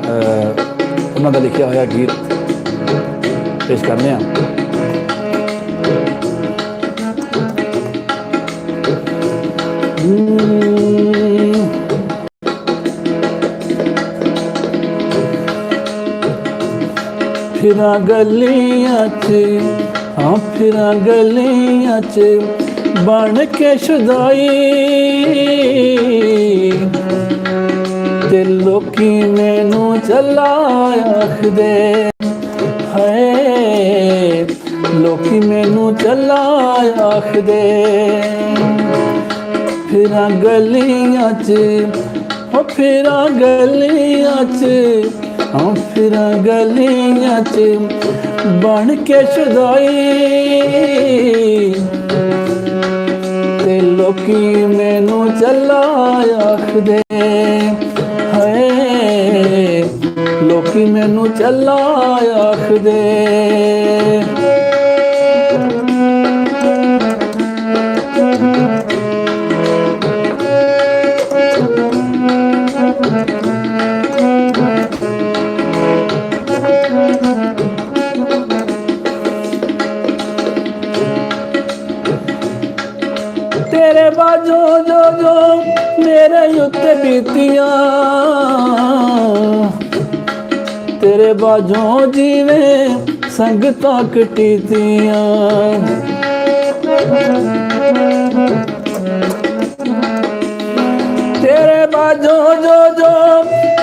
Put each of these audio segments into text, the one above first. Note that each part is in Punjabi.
ਉਹਨਾਂ ਦਾ ਲਿਖਿਆ ਹੋਇਆ ਗੀਤ ਪੇਸ਼ ਕਰਨੇ ਆ। ਫਿਰਾਂ ਗਲੀਆਂ 'ਚ, ਹਾਂ ਫਿਰਾਂ ਗਲੀਆਂ 'ਚ ਬਣ ਕੇ ਸ਼ੁਦਾਈ, ਤੇ ਲੋਕੀ ਮੈਨੂੰ ਚੱਲਾ ਆਖਦੇ, ਹਾਏ ਲੋਕੀ ਮੈਨੂੰ ਚੱਲਾ ਆਖਦੇ। ਫਿਰਾਂ ਗਲੀਆਂ 'ਚ, ਹੋ ਫਿਰਾਂ ਗਲੀਆਂ 'ਚ, ਹਾਂ ਫਿਰਾਂ ਗਲੀਆਂ 'ਚ ਬਣ ਕੇ ਸ਼ੁਦਾਈ, ਤੇ ਲੋਕੀ ਮੈਨੂੰ ਚੱਲਾ ਆਖਦੇ, ਹਾਏ ਲੋਕੀ ਮੈਨੂੰ ਚੱਲਾ ਆਖਦੇ। तेरे बाजो जो जो मेरे उत्ते बीतियां, तेरे बाजो जीवे संगतां कटीतियां, तेरे बाजो जो जो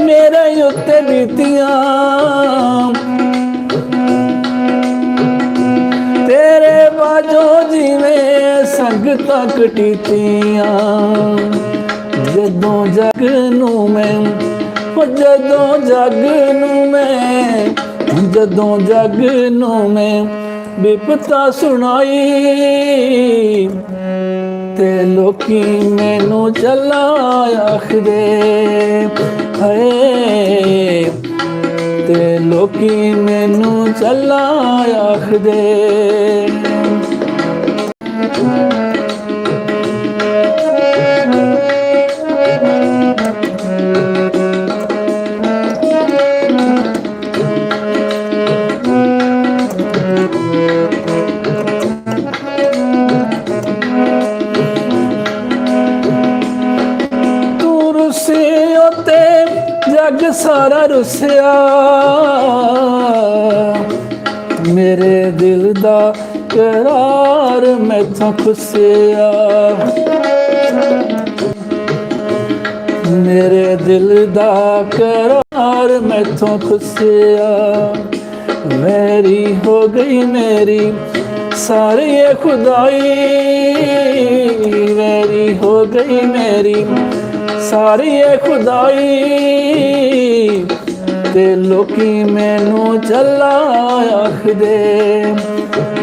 मेरे उत्ते बीतियां, तेरे बाजो जीवे संगतां कटीतियां। जदों जग नूं मैं, जदों जग नूं मैं, जदों जग नूं मैं विपता सुनाई, ते लोकी मैनू चला आखदे, हाय ते लोकी मैनू चला आखदे। जग सारा रुसिया, मेरे दिल दा करार मैथों खुसिया, मेरे दिल दा करार मैथों खुसिया। वैरी हो गई मेरी सारी खुदाई, वैरी हो गई मेरी सारी खुदाई, ते लोकी मैनू चला आखदे,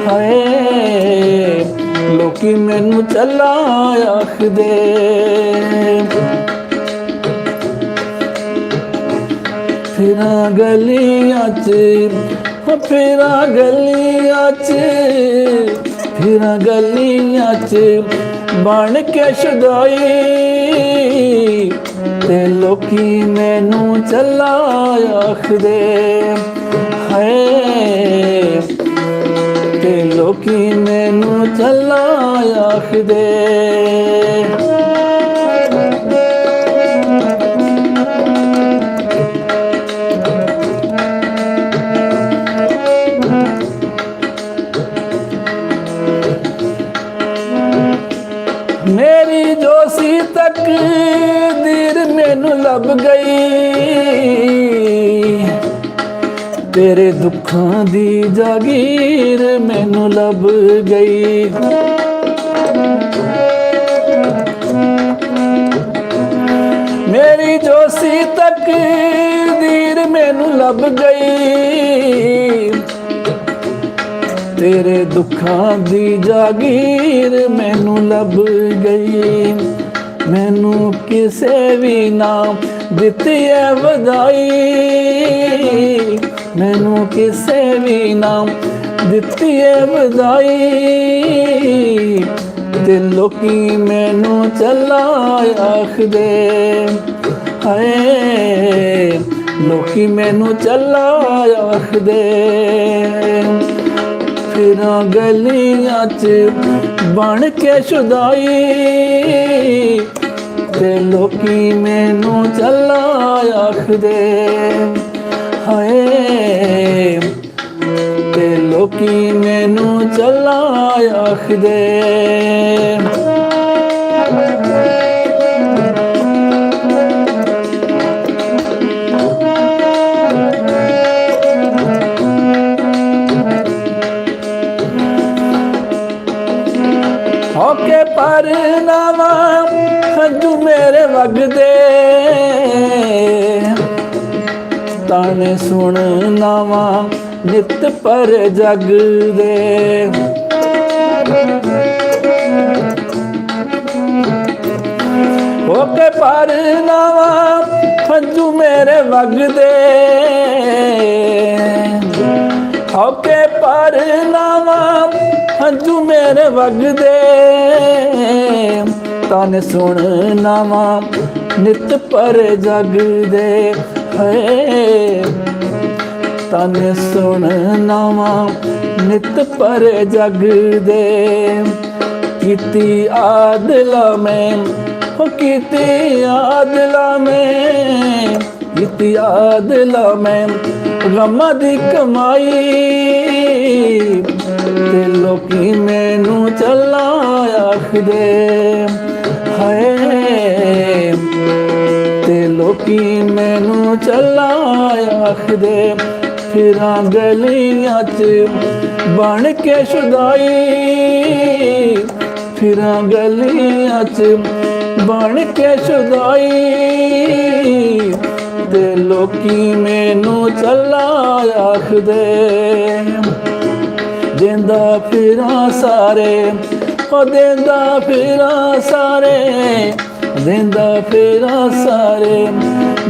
हाय लोकी मैनू चला आखदे। फिरां गलियां च, फिरां गलियां च, फिरां गलियां च बन के शुदाई, ते लोकी मैनू चला आखदे, हाय ते लोकी मैनू चला आखदे। मेरी जो सी तकदीर मैनू लब गई, तेरे दुखां दी जागीर मैनू लब गई। मेरी जो सी तकदीर मैनू लब गई, तेरे दुखां दी जागीर मैनू लब गई। मैनू किसे भी ना दित्ती है वधाई, मैनू किसे भी ना दित्ती है वधाई, ते लोकी मैनू चला आखदे, हाय ਲੋਕੀ ਮੈਨੂੰ ਚੱਲਾ ਆਖਦੇ, ਫਿਰਾਂ ਗਲੀਆਂ 'ਚ ਬਣ ਕੇ ਸ਼ੁਦਾਈ, ਤੇ ਲੋਕੀ ਮੈਨੂੰ ਚੱਲਾ ਆਖਦੇ। ਹਾਏ ਤੇ ਲੋਕੀ ਮੈਨੂੰ ਚੱਲਾ ਆਖਦੇ। ਹੋਕੇ ਪਰ ਨਾਵਾ ਹੰਝੂ ਮੇਰੇ ਵਗਦੇ, ਤਾਣੇ ਸੁਣ ਨਾਵਾ ਨਿਤ ਪਰ ਜਗਦੇ। ਹੋਕੇ ਪਰ ਨਾਵਾ ਹੰਝੂ ਮੇਰੇ ਵਗਦੇ, ਹੋਕੇ ਪਰ ਨਾਵਾ ਹੰਝੂ ਮੇਰੇ ਵਗਦੇ, ਤਾਨੇ ਸੁਣ ਨਾਵਾਂ ਨਿਤ ਪਰ ਜਗਦੇ। ਹੈ ਤਾਨੇ ਸੁਣ ਨਾਵਾਂ ਨਿਤ ਪਰ ਜਗਦੇ। ਕੀਤੀ ਆਦਲਾ ਮੈਂ ਹੋ ਕੀਤੀ ਆਦਲਾ ਮੈਂ, ਕੀਤੀ ਆਦਲਾ ਮੈਂ ਗਮਾਂ ਦੀ ਕਮਾਈ, ਤੇ ਲੋਕੀ ਮੈਨੂੰ ਚੱਲਾ ਆਖਦੇ। ਹਾਏ ਤੇ ਲੋਕੀ ਮੈਨੂੰ ਚੱਲਾ ਆਖਦੇ। ਫਿਰਾਂ ਗਲੀਆਂ 'ਚ ਬਣ ਕੇ ਸ਼ੁਦਾਈ, ਫਿਰਾਂ ਗਲੀਆਂ 'ਚ ਬਣ ਕੇ ਸ਼ੁਦਾਈ, ਤੇ ਲੋਕੀ ਮੈਨੂੰ ਚੱਲਾ ਆਖਦੇ। ਦੇਂਦਾ ਫਿਰਾਂ ਸਾਰੇ ਉਹ ਦੇਂਦਾ ਫਿਰਾਂ ਸਾਰੇ, ਦੇਂਦਾ ਫਿਰਾਂ ਸਾਰੇ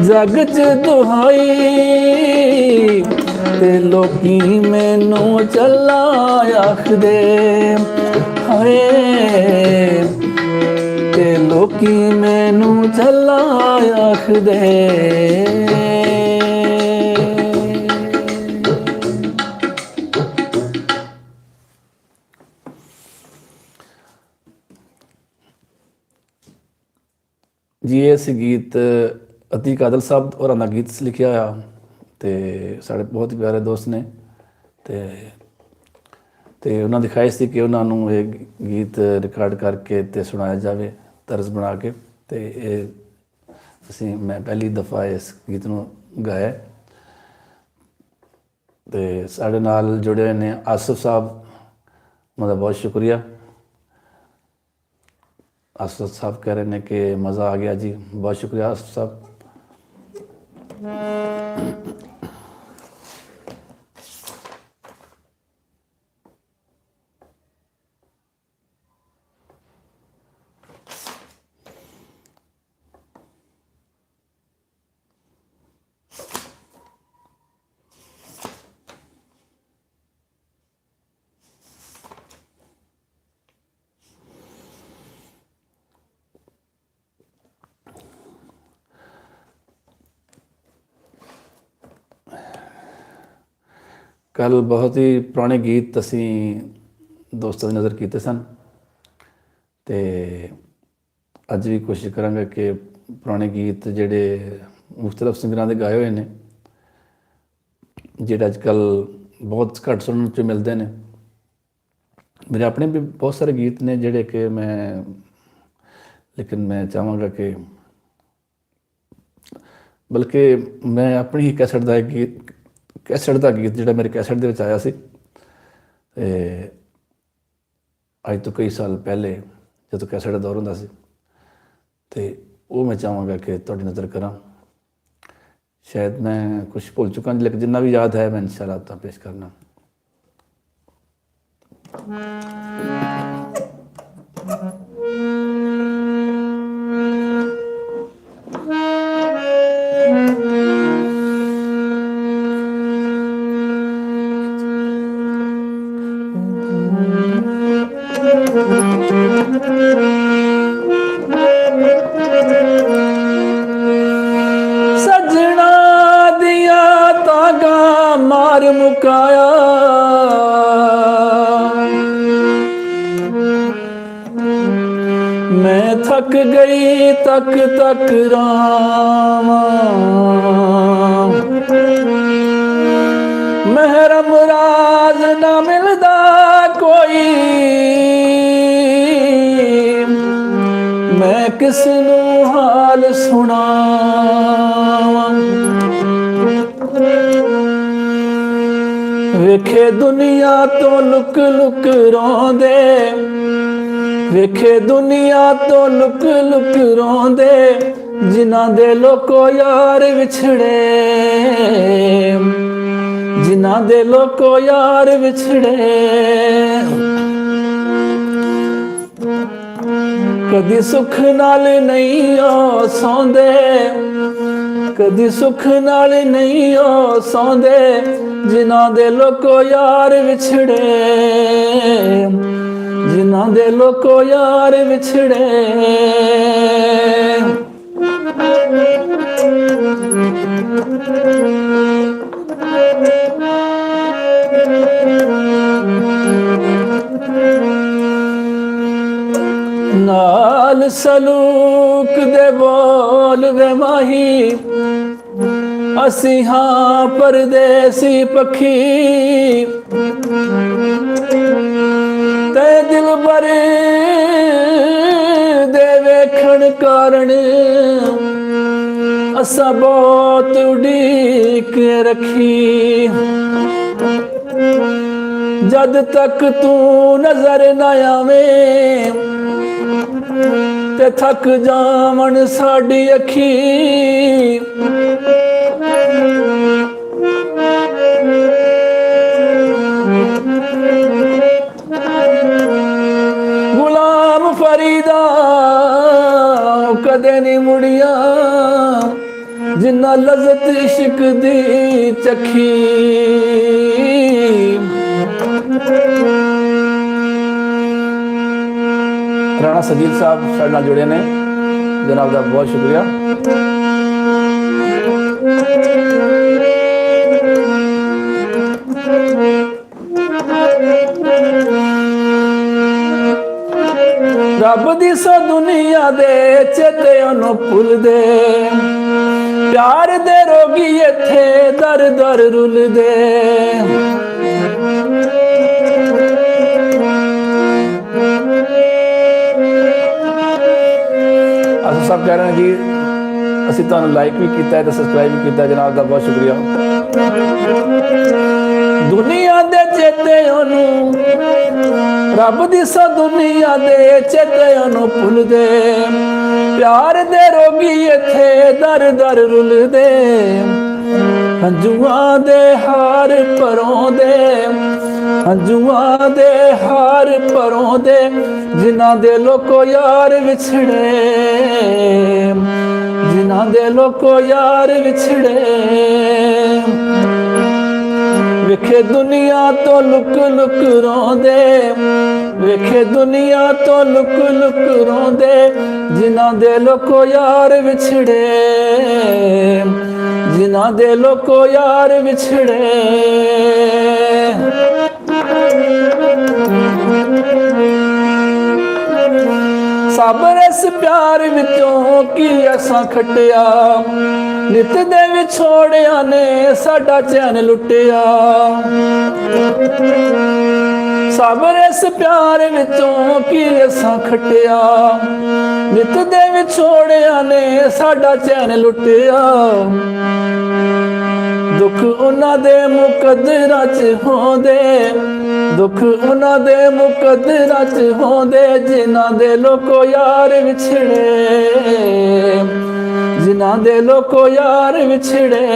ਜਗ 'ਚ ਦੁਹਾਈ, ਤੇ ਲੋਕੀ ਮੈਨੂੰ ਚੱਲਾ ਆਖਦੇ। ਹਾਏ ਤੇ ਲੋਕੀ ਮੈਨੂੰ ਚੱਲਾ ਆਖਦੇ। ਜੀ ਇਹ ਸੀ ਗੀਤ ਅਤੀਕ ਆਦਲ ਸਾਹਿਬ ਹੋਰਾਂ ਦਾ ਗੀਤ ਲਿਖਿਆ ਹੋਇਆ, ਤੇ ਸਾਡੇ ਬਹੁਤ ਹੀ ਪਿਆਰੇ ਦੋਸਤ ਨੇ, ਤੇ ਉਹਨਾਂ ਦੀ ਖੁਆਇਸ਼ ਸੀ ਕਿ ਉਹਨਾਂ ਨੂੰ ਇਹ ਗੀਤ ਰਿਕਾਰਡ ਕਰਕੇ ਤੇ ਸੁਣਾਇਆ ਜਾਵੇ ਤਰਜ਼ ਬਣਾ ਕੇ। ਤੇ ਇਹ ਮੈਂ ਪਹਿਲੀ ਦਫਾ ਇਸ ਗੀਤ ਨੂੰ ਗਾਇਆ। ਤੇ ਸਾਡੇ ਨਾਲ ਜੁੜੇ ਹੋਏ ਨੇ ਆਸਿਫ ਸਾਹਿਬ, ਉਹਨਾਂ ਦਾ ਬਹੁਤ ਸ਼ੁਕਰੀਆ। ਆਸਿਫ ਸਾਹਿਬ ਕਹਿ ਰਹੇ ਨੇ ਕਿ ਮਜ਼ਾ ਆ ਗਿਆ ਜੀ, ਬਹੁਤ ਸ਼ੁਕਰੀਆ ਆਸਿਫ ਸਾਹਿਬ। ਕੱਲ੍ਹ ਬਹੁਤ ਹੀ ਪੁਰਾਣੇ ਗੀਤ ਅਸੀਂ ਦੋਸਤਾਂ ਦੀ ਨਜ਼ਰ ਕੀਤੇ ਸਨ, ਅਤੇ ਅੱਜ ਵੀ ਕੋਸ਼ਿਸ਼ ਕਰਾਂਗੇ ਕਿ ਪੁਰਾਣੇ ਗੀਤ ਜਿਹੜੇ ਮੁਖਤਲਿਫ ਸਿੰਗਰਾਂ ਦੇ ਗਾਏ ਹੋਏ ਨੇ, ਜਿਹੜੇ ਅੱਜ ਕੱਲ੍ਹ ਬਹੁਤ ਘੱਟ ਸੁਣਨ 'ਚ ਮਿਲਦੇ ਨੇ। ਮੇਰੇ ਆਪਣੇ ਵੀ ਬਹੁਤ ਸਾਰੇ ਗੀਤ ਨੇ ਜਿਹੜੇ ਕਿ ਲੇਕਿਨ ਮੈਂ ਚਾਹਾਂਗਾ ਕਿ ਬਲਕਿ ਮੈਂ ਆਪਣੀ ਹੀ ਕੈਸਟ ਦਾ ਗੀਤ ਜਿਹੜਾ ਮੇਰੇ ਕੈਸਟ ਦੇ ਵਿੱਚ ਆਇਆ ਸੀ, ਅਤੇ ਅੱਜ ਤੋਂ ਕਈ ਸਾਲ ਪਹਿਲੇ ਜਦੋਂ ਕੈਸਟ ਦਾ ਦੌਰ ਹੁੰਦਾ ਸੀ, ਅਤੇ ਉਹ ਮੈਂ ਚਾਹਾਂਗਾ ਕਿ ਤੁਹਾਡੀ ਨਜ਼ਰ ਕਰਾਂ। ਸ਼ਾਇਦ ਮੈਂ ਕੁਛ ਭੁੱਲ ਚੁੱਕਾ, ਲੇਕਿਨ ਜਿੰਨਾ ਵੀ ਯਾਦ ਹੈ ਮੈਂ ਇਨਸ਼ਾਅੱਲਾ ਤਾਂ ਪੇਸ਼ ਕਰਨਾ। ਸਜਣਾ ਗਾ ਮਾਰ ਮੁਕਾਇਆ। ਮੈਂ ਥੱਕ ਗਈ ਤੱਕ ਤੱਕ ਰਾਵਾਂ, ਮਹਿਰਮ ਰਾਜ ਨਾ ਮਿਲਦਾ ਕੋਈ, ਮੈਂ ਕਿਸ ਨੂੰ ਹਾਲ ਸੁਣਾਵਾਂ। ਵੇਖੇ ਦੁਨੀਆ ਤੋਂ ਲੁਕ ਲੁਕ ਰੋਂਦੇ, ਵੇਖੇ ਦੁਨੀਆ ਤੋਂ ਲੁਕ ਲੁਕ ਰੋਂਦੇ, ਜਿਨ੍ਹਾਂ ਦੇ ਲੋਕੋ ਯਾਰ ਵਿਛੜੇ, ਜਿਨ੍ਹਾਂ ਦੇ ਲੋਕੋ ਯਾਰ ਵਿਛੜੇ। ਕਦੀ ਸੁੱਖ ਨਾਲ ਨਹੀਂ ਉਹ ਸੌਂਦੇ, ਕਦੀ ਸੁੱਖ ਨਾਲ ਨਹੀਂ ਉਹ ਸੌਂਦੇ, ਜਿਨ੍ਹਾਂ ਦੇ ਲੋਕੋ ਯਾਰ ਵਿਛੜੇ, ਜਿਨ੍ਹਾਂ ਦੇ ਲੋਕੋ ਯਾਰ ਵਿਛੜੇ। ਨਾਲ ਸਲੂਕ ਦੇ ਬੋਲ ਵੇ ਮਾਹੀ, ਅਸੀਂ ਹਾਂ ਪਰਦੇਸੀ ਪੱਖੀ, ਤੇ ਦਿਲਬਰ ਦੇ ਵੇਖਣ ਕਾਰਨ ਅਸਾਂ ਬਹੁਤ ਉਡੀਕ ਰੱਖੀ। ਜਦ ਤੱਕ ਤੂੰ ਨਜ਼ਰ ਨਾ ਆਵੇਂ ਤੇ ਥੱਕ ਜਾਵਣ ਸਾਡੀ ਅੱਖੀ। ਗੁਲਾਮ ਫਰੀਦਾ ਕਦੇ ਨਹੀਂ ਮੁੜਿਆ, ਜਿੰਨਾ ਲਜ਼ਤ ਇਸ਼ਕ ਦੀ ਚੱਖੀ। ਰਾਣਾ ਸਜੀਦ ਸਾਹਿਬ ਸਾਡੇ ਨਾਲ ਜੁੜੇ ਨੇ, ਜਨਾਬ ਦਾ ਬਹੁਤ ਸ਼ੁਕਰੀਆ। ਰੱਬ ਦੀ ਸੋ ਦੁਨੀਆ ਦੇ ਚੇਤੇ ਉਹਨੂੰ ਭੁੱਲਦੇ, ਪਿਆਰ ਦੇ ਰੋਗੀ ਇੱਥੇ ਦਰ ਦਰ ਰੁਲਦੇ। ਅਸੀਂ ਸਭ ਕਹਿ ਰਹੇ ਹਾਂ ਜੀ, ਅਸੀਂ ਤੁਹਾਨੂੰ ਲਾਈਕ ਵੀ ਕੀਤਾ ਤੇ ਸਬਸਕ੍ਰਾਈਬ ਵੀ ਕੀਤਾ, ਜਨਾਬ ਦਾ ਬਹੁਤ ਸ਼ੁਕਰੀਆ। ਦੁਨੀਆ ਦੇ ਚੇਤੇ ਉਹਨੂੰ, ਰੱਬ ਦੀ ਸੋ ਦੁਨੀਆ ਦੇ ਚੇਤੇ ਉਹਨੂੰ ਭੁੱਲਦੇ, ਪਿਆਰ ਦੇ ਰੋਗੀ ਇੱਥੇ ਦਰ ਦਰ ਰੁਲਦੇ। ਹੰਝੂਆਂ ਦੇ ਹਾਰ ਭਰੋਂਦੇ, ਹੰਝੂਆਂ ਦੇ ਹਾਰ ਭਰੋਂਦੇ, ਜਿਨ੍ਹਾਂ ਦੇ ਲੋਕੋ ਯਾਰ ਵਿਛੜੇ, ਜਿਨ੍ਹਾਂ ਦੇ ਲੋਕੋ ਯਾਰ ਵਿਛੜੇ। ਵੇਖੇ ਦੁਨੀਆ ਤੋਂ ਲੁਕ ਲੁਕ ਰੋਂਦੇ, ਵੇਖੇ ਦੁਨੀਆ ਤੋਂ ਲੁਕ ਲੁਕ ਰੋਂਦੇ, ਜਿਨ੍ਹਾਂ ਦੇ ਲੋਕੋ ਯਾਰ ਵਿਛੜੇ, ਜਿਨ੍ਹਾਂ ਦੇ ਲੋਕੋ ਯਾਰ ਵਿਛੜੇ। ਸਾਬਰ ਇਸ ਪਿਆਰ ਵਿੱਚੋਂ ਕੀ ਅਸਾਂ ਖੱਟਿਆ, ਨਿਤ ਦੇ ਵਿਛੋੜਿਆਂ ਨੇ ਸਾਡਾ ਚੈਨ ਲੁੱਟਿਆ। ਸਾਬਰ ਇਸ ਪਿਆਰ ਵਿੱਚੋਂ ਕੀ ਅਸਾਂ ਖੱਟਿਆ, ਨਿਤ ਦੇ ਵਿਛੋੜਿਆਂ ਨੇ ਸਾਡਾ ਚੈਨ ਲੁੱਟਿਆ। ਦੁੱਖ ਉਹਨਾਂ ਦੇ ਮੁਕੱਦਰਾਂ 'ਚ ਹੋਂਦੇ, ਦੁੱਖ ਉਹਨਾਂ ਦੇ ਮੁਕੱਦਰਾਂ 'ਚ ਹੋਂਦੇ, ਜਿਨ੍ਹਾਂ ਦੇ ਲੋਕੋ ਯਾਰ ਵਿਛੜੇ, ਜਿਨ੍ਹਾਂ ਦੇ ਲੋਕੋ ਯਾਰ ਵਿਛੜੇ।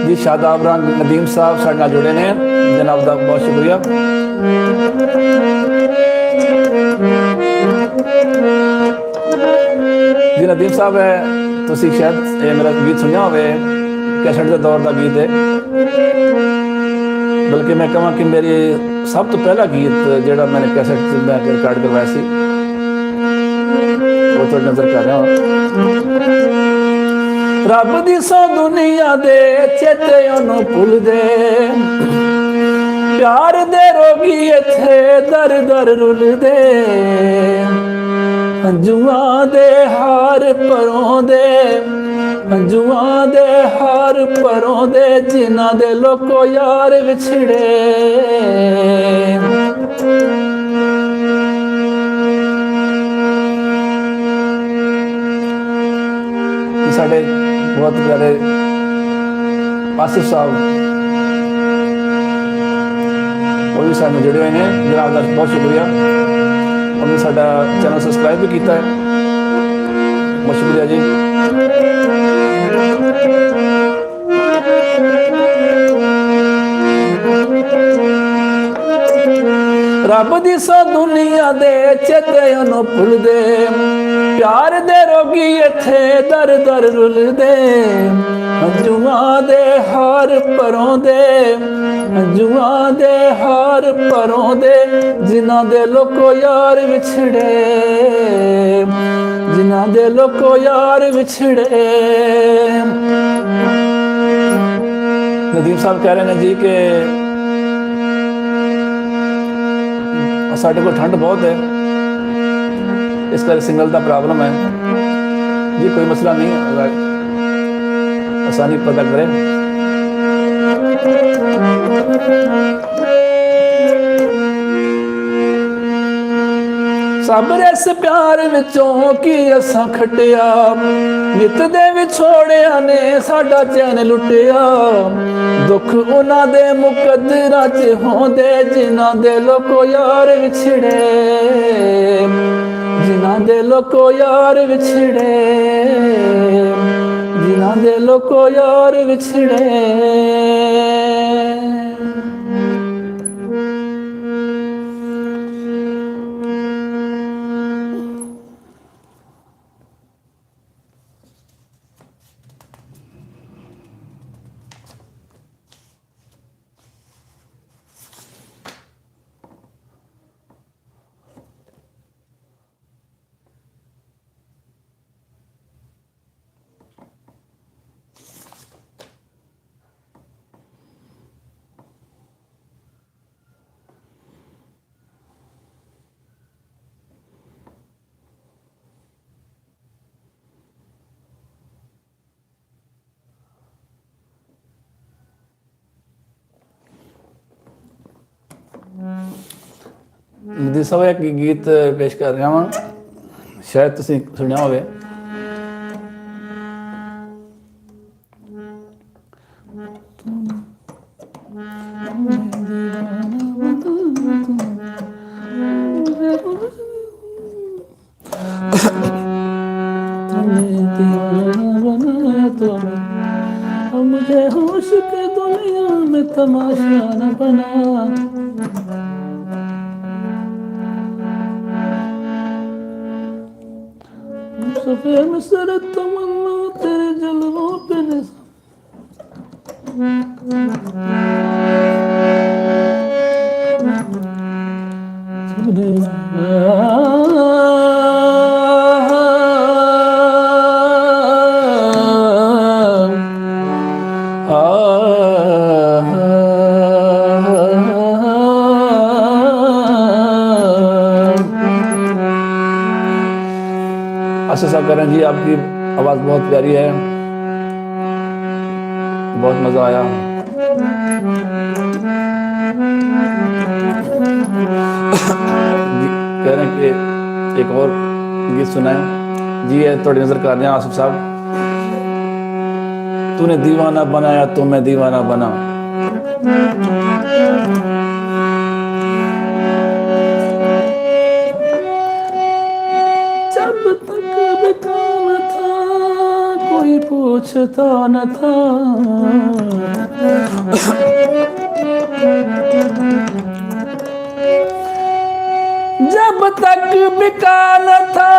ਜੀ ਸ਼ਾਦਾਬ ਰਾਮ ਨਦੀਮ ਸਾਹਿਬ ਸਾਡੇ ਨਾਲ ਜੁੜੇ ਨੇ, ਜਨਾਬ ਦਾ ਬਹੁਤ ਸ਼ੁਕਰੀਆ। ਜੀ ਨਦੀਮ ਸਾਹਿਬ ਹੈ, ਤੁਸੀਂ ਸ਼ਾਇਦ ਇਹ ਮੇਰਾ ਗੀਤ ਸੁਣਿਆ ਹੋਵੇ, ਕੈਸਟ ਦੇ ਦੌਰ ਦਾ ਗੀਤ ਹੈ, ਬਲਕਿ ਮੈਂ ਕਹਾਂ ਕਿ ਮੇਰੀ ਸਭ ਤੋਂ ਪਹਿਲਾ ਗੀਤ ਜਿਹੜਾ मैंने कैसेट से मैं रिकॉर्ड करवाया सी, वो तो नजर कर रहा रब दी सौ दुनिया दे चेते ओनू भुलदे प्यार दे रोगी इत्थे दर दर रुलदे हंजुआं दे हार परों दे हंजुआं दे हार परों दे जिन्हां दे लोको यार विछड़े साढ़े बहुत प्यारे आसिफ साहब वो भी सानू जुड़े हुए हैं जनाब का बहुत शुक्रिया उन्होंने साडा चैनल सबसक्राइब भी किया है बहुत शुक्रिया जी रब दी सौ दुनिया दे चेते ओनू भुलदे प्यार दे रोगी इत्थे दर दर रुलदे हंजुआं दे हार परों दे हंजुआं दे हार परों दे जिन्हां दे लोको यार विछड़े जिन्हां दे लोको यार विछड़े नदीम साहब कह रहे हैं जी कि साढ़े को ठंड बहुत है इस कर सिग्नल का प्रॉब्लम है जी कोई मसला नहीं अगर आसानी पता करें सब इस प्यार विचों की असां खटिया नित दे विछोड़िया ने साडा चैन लुटिया दुख उन्हां दे मुकद्दरां च होंदे जिन्हां दे लोको यार विछड़े जिन्हां दे लोको यार विछड़े जिन्हां दे लोको यार विछड़े नदी साहब एक गीत पेश कर रहा हाँ शायद तुसीं सुनिया होवे मुझे होश के दुनिया में तमाशा न बना सफेद सर तमन्ना तेरे जलवों पे आशीष करें जी आपकी आवाज़ बहुत प्यारी है बहुत मज़ा आया कह रहे हैं कि एक और गीत सुनाए जी है थोड़ी नज़र कर रहे हैं आसिफ साहब तूने दीवाना बनाया तो मैं दीवाना बना पूछता न था जब तक बिका न था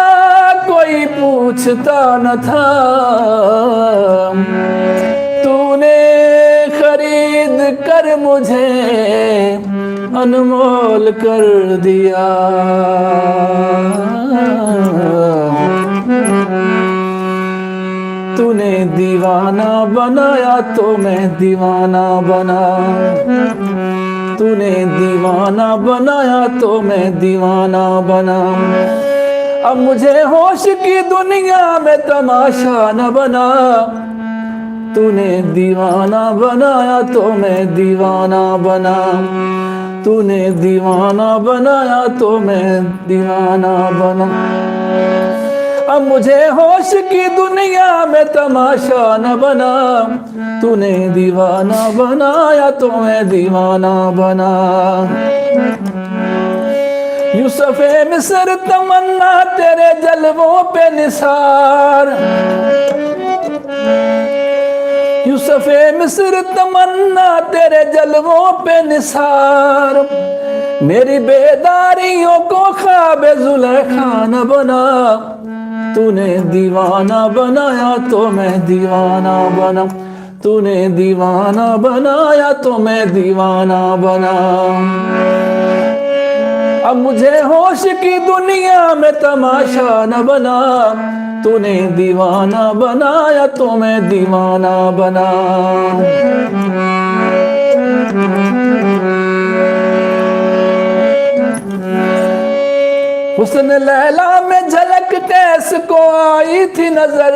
कोई पूछता न था तूने खरीद कर मुझे अनमोल कर दिया तूने तूने दीवाना बनाया तो मैं दीवाना बना, तूने दीवाना बनाया तो मैं दीवाना बना। अब मुझे होश की दुनिया में तमाशा न बना, तूने दीवाना बनाया तो मैं दीवाना बना, तूने दीवाना बनाया तो मैं दीवाना बना। अब मुझे होश की दुनिया में तमाशा न बना, तूने दीवाना बनाया तो मैं दीवाना बना। यूसुफ़े मिस्र तमन्ना तेरे जलवों पे निसार, यूसुफ़े मिस्र तमन्ना तेरे जलवों पे निसार। मेरी बेदारियों को ख्वाब जुलेखा न बना, तूने दीवाना बनाया तो मैं दीवाना बना, तूने दीवाना बनाया तो मैं दीवाना बना। अब मुझे होश की दुनिया में तमाशा न बना, तूने दीवाना बनाया तो मैं दीवाना बना। हुस्न लैला में झलक कैस को आई थी नजर,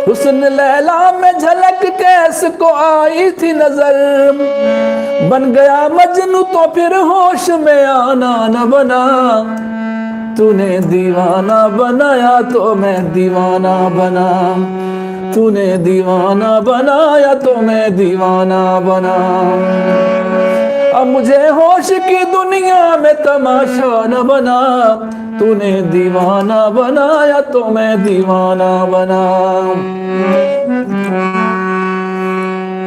हुस्न लैला में झलक कैस को आई थी नजर। बन गया मजनू तो फिर होश में आना न बना, तूने दीवाना बनाया तो मैं दीवाना बना, तूने दीवाना बनाया तो मैं दीवाना बना। अब मुझे होश की दुनिया में तमाशा न बना, तूने दीवाना बनाया तो मैं दीवाना बना।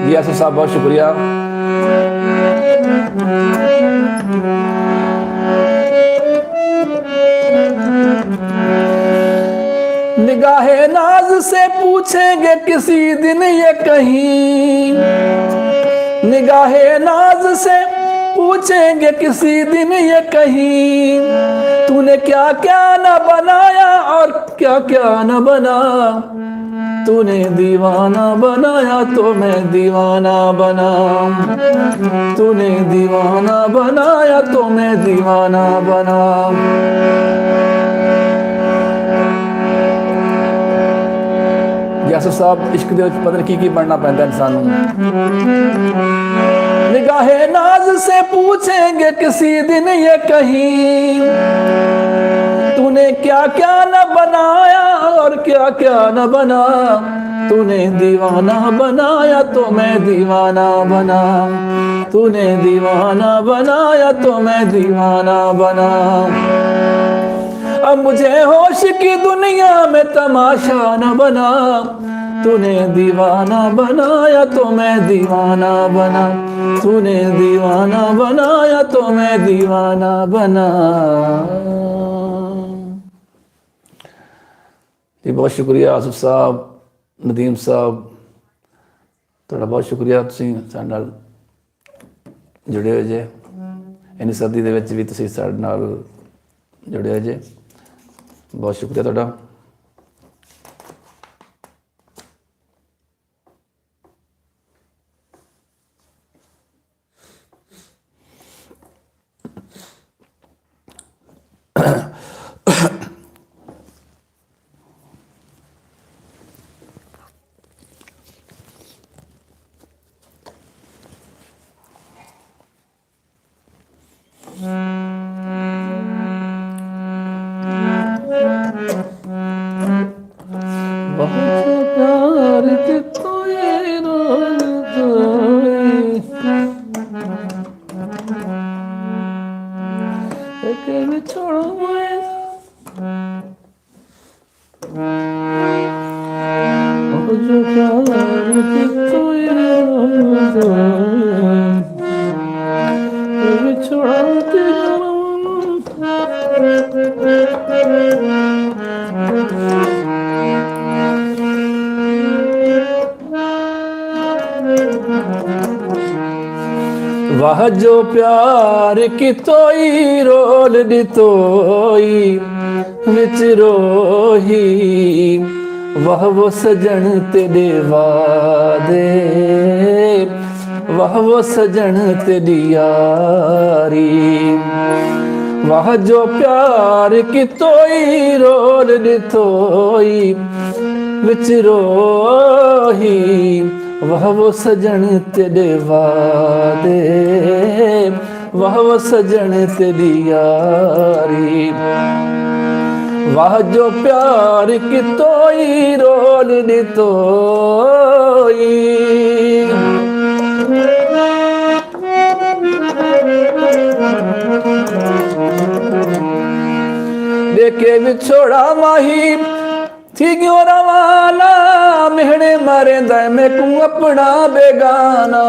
जी आसिफ साहब बहुत शुक्रिया। निगाहे नाज से पूछेंगे किसी दिन ये कहीं, निगाहे नाज से पूछेंगे किसी दिन ये कहीं। तूने क्या क्या न बनाया और क्या क्या न बना, तूने दीवाना बनाया तो मैं दीवाना बना, तूने दीवाना बनाया तो मैं दीवाना बना। यासर साहब इश्क दे पता नहीं की बनना पैंदा इंसान नूं। निगाहे नाज से पूछेंगे किसी दिन ये कहीं, तूने क्या क्या न बनाया और क्या क्या न बना, तूने दीवाना बनाया तो मैं दीवाना बना, तूने दीवाना बनाया तो मैं दीवाना बना। अब मुझे होश की दुनिया में तमाशा न बना, तूने दीवाना बनाया तो मैं दीवाना बना, तूने दीवाना बनाया तो मैं दीवाना बना। जी बहुत शुक्रिया आसिफ साहब, नदीम साहब, ਤੁਹਾਡਾ ਬਹੁਤ ਸ਼ੁਕਰੀਆ। ਤੁਸੀਂ ਸਾਡੇ ਨਾਲ ਜੁੜੇ ਹੋਏ ਜੇ, ਇੰਨੀ ਸਰਦੀ ਦੇ ਵਿੱਚ ਵੀ ਤੁਸੀਂ ਸਾਡੇ ਨਾਲ ਜੁੜੇ ਹੋਏ ਜੇ, ਬਹੁਤ ਸ਼ੁਕਰੀਆ ਤੁਹਾਡਾ। वाह जो प्यार की तोई रोल दी तोई विच रोही, ਵਾਹ ਵੋ ਸਜਣ ਤੇਰੇ ਵਾਦੇ, ਵਾਹ ਵੋ ਸਜਣ ਤੇਰੀ ਯਾਰੀ। ਵਾਹ ਜੋ प्यार कितोई रोल दितोई विच रोही। वाह वो सजन तेरे वादे, वाह वो सजन तेरी यारी। वाह जो प्यार कितोई रोल दितोई। देखे विछोड़ा माही थी क्यों रवाना, मेहणे मारे दाए में कू अपना बेगाना।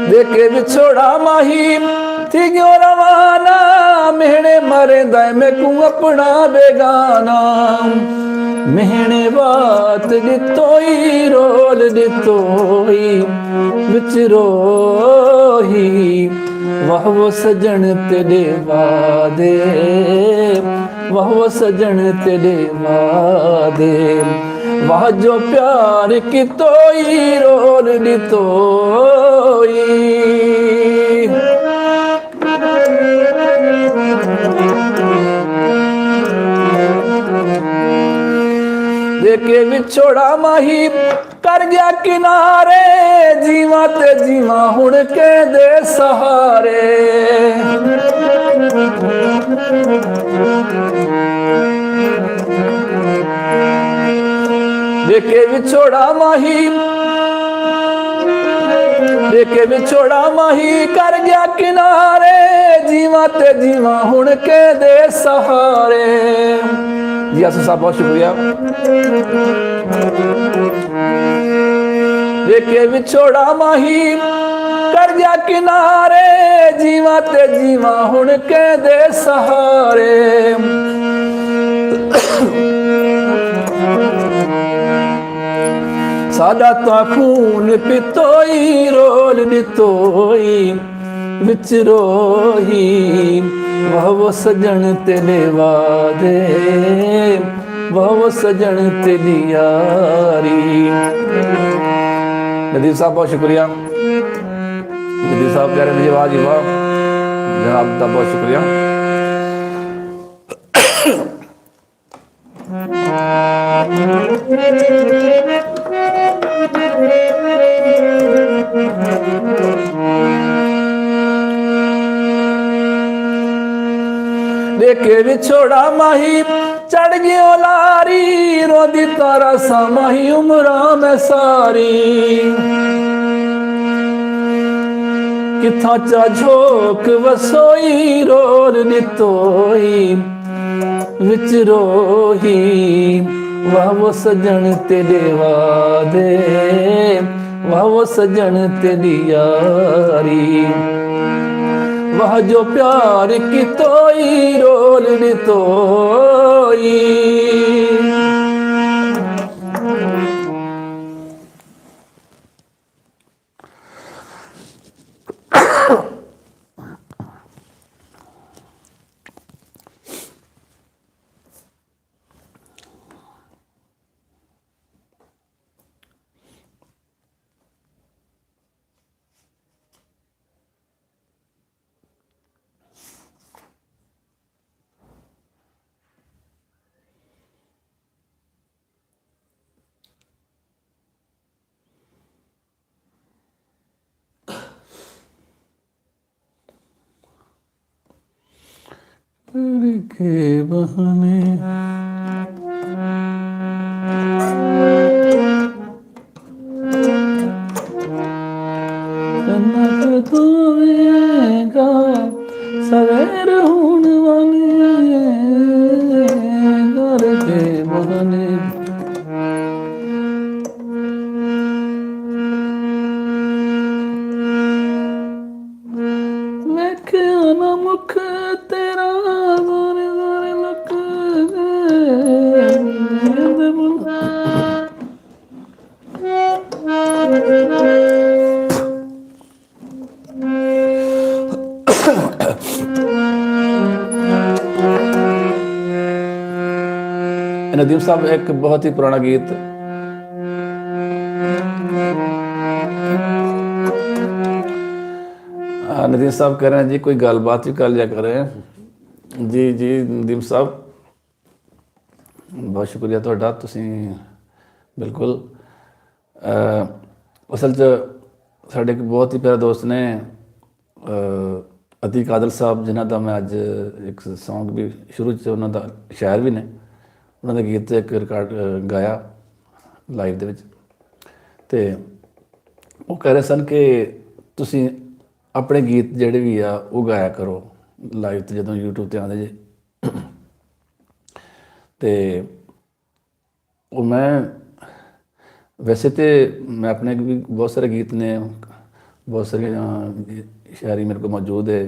देखे विछोड़ा माही थी क्यों रवाना, मेहणे मारे दाए में कू अपना बेगाना। मेहणे बात दितोई रोल दितोई विच रोही। वाह वो सजन तेरे वादे, वाह वो सजन तेरे वादे। वाह जो प्यार कितोई रोल दितोई। देखे विछोड़ा माही कर गया किनारे, जीवा ते जीवा हुण के दे सहारे। देखे विछोड़ा माही, देखे विछोड़ा माही कर गया किनारे, जीवा ते जीवा हुण के दे सहारे। जी आसू साहब बहुत शुक्रिया। देखे विछोड़ा माही कर गया किनारे, जीवा ते जीवा हुण के दे सहारे। साडा तो खून पितोई रोल दितोई विच रोही। वाह वो सजन तेरे वादे, वाह वो सजन तेरी यारी। नदीम साहब बहुत शुक्रिया। नदीम साहब प्यारे मुझे आवाज वाह जनाब का बहुत शुक्रिया। देखे विछोड़ा माही चढ़ गयो लारी, रोदी तारा सा माही उमरा में सारी। किथा चा झोंक वसोई रोल नितोई विच रोही। वाह वो सजन तेरे वादे, वाह वो सजन तेरी यारी। वाह जो प्यार कितोई रोल दितोई। के बहाने जन्नत होवेगा सवेर होने वाले घर के बहाने। वेख्या ना मुख तेरा गोरे गोरे लक ਨਦੀਮ ਸਾਹਿਬ ਇੱਕ ਬਹੁਤ ਹੀ ਪੁਰਾਣਾ ਗੀਤ ਨਦੀਮ ਸਾਹਿਬ ਕਹਿ ਰਹੇ हैं जी कोई गलबात भी कर लिया करें जी जी नदीम साहब बहुत शुक्रिया ਤੁਹਾਡਾ ਤੁਸੀਂ ਬਿਲਕੁਲ ਅਸਲ 'ਚ ਸਾਡੇ ਇੱਕ ਬਹੁਤ ਹੀ ਪਿਆਰੇ ਦੋਸਤ ਨੇ ਅਤੀਕ ਆਦਲ ਸਾਹਿਬ ਜਿਨ੍ਹਾਂ ਦਾ ਮੈਂ ਅੱਜ ਇੱਕ ਸੌਂਗ ਵੀ ਸ਼ੁਰੂ 'ਚ ਉਹਨਾਂ ਦਾ ਸ਼ਾਇਰ ਵੀ ਨੇ ਉਹਨਾਂ ਦਾ ਗੀਤ ਇੱਕ ਰਿਕਾਰਡ ਗਾਇਆ ਲਾਈਵ ਦੇ ਵਿੱਚ ਅਤੇ ਉਹ ਕਹਿ ਰਹੇ ਸਨ ਕਿ ਤੁਸੀਂ ਆਪਣੇ ਗੀਤ ਜਿਹੜੇ ਵੀ ਆ ਉਹ ਗਾਇਆ ਕਰੋ ਲਾਈਵ 'ਤੇ ਜਦੋਂ YouTube 'ਤੇ ਆਉਂਦੇ ਜੇ ਅਤੇ ਉਹ ਮੈਂ ਵੈਸੇ ਤਾਂ ਮੈਂ ਆਪਣੇ ਵੀ ਬਹੁਤ ਸਾਰੇ ਗੀਤ ਨੇ ਬਹੁਤ ਸਾਰੀਆਂ ਸ਼ਾਇਰੀ ਮੇਰੇ ਕੋਲ ਮੌਜੂਦ ਹੈ